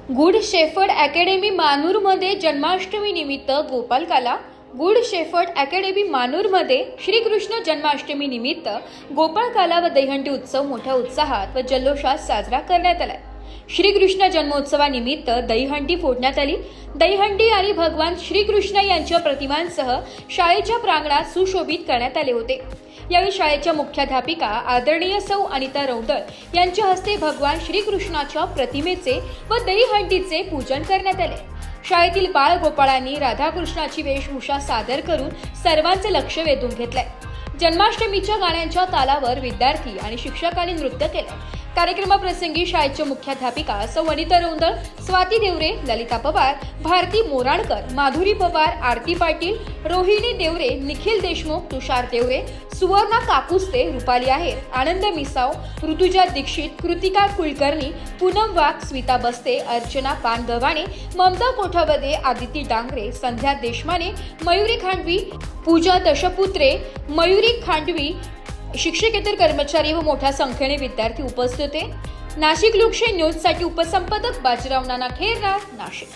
Good Shepherd Academy मानूरमध्ये जन्माष्टमी निमित्त Gopalkala Good Shepherd Academy मानूरमध्ये श्रीकृष्ण जन्माष्टमी निमित्त गोपालकाला व दहीहंडी उत्सव मोठ्या उत्साहात व जल्लोषात साजरा करण्यात आला। श्रीकृष्ण जन्मोत्सवानिमित्त दहीहंडी फोडण्यात आली। दहीहंडी आणि भगवान श्रीकृष्ण यांच्या प्रतिमांसह शाळेच्या प्रांगणात सुशोभित करण्यात आले होते। यावेळी शाळेच्या मुख्याध्यापिका आदरणीय सौ अनिता रौदळ यांच्या हस्ते भगवान श्रीकृष्णाच्या प्रतिमेचे व दहीहंडीचे पूजन करण्यात आले। शाळेतील बाळ गोपाळांनी राधाकृष्णाची वेशभूषा सादर करून सर्वांचे लक्ष वेधून घेतले। जन्माष्टमीच्या गाण्यांच्या तालावर विद्यार्थी आणि शिक्षकांनी नृत्य केले। कार्यक्रमाप्रसंगी शाळेच्या मुख्याध्यापिका सौ अनिता रौदळ, स्वाती देवरे, ललिता पवार, भारती मोराणकर, माधुरी पवार, आरती पाटील, रोहिणी देवरे, निखिल देशमुख, तुषार देवरे, सुवर्णा कापुस्ते, रुपाली आहेर, आनंद मिसाव, ऋतुजा दीक्षित, कृतिका कुलकर्णी, पूनम वाघ, स्मिता बस्ते, अर्चना पानगव्हाणे, ममता कोठावदे, आदिती डांगरे, संध्या देशमाने, मयुरी खांडवी, पूजा दशपुत्रे, मयुरी खांडवी, शिक्षकेतर कर्मचारी व मोठ्या संख्येने विद्यार्थी उपस्थित होते। नाशिक लोकशाही न्यूजसाठी उपसंपादक बाजीराव नाना खेरनार, नाशिक।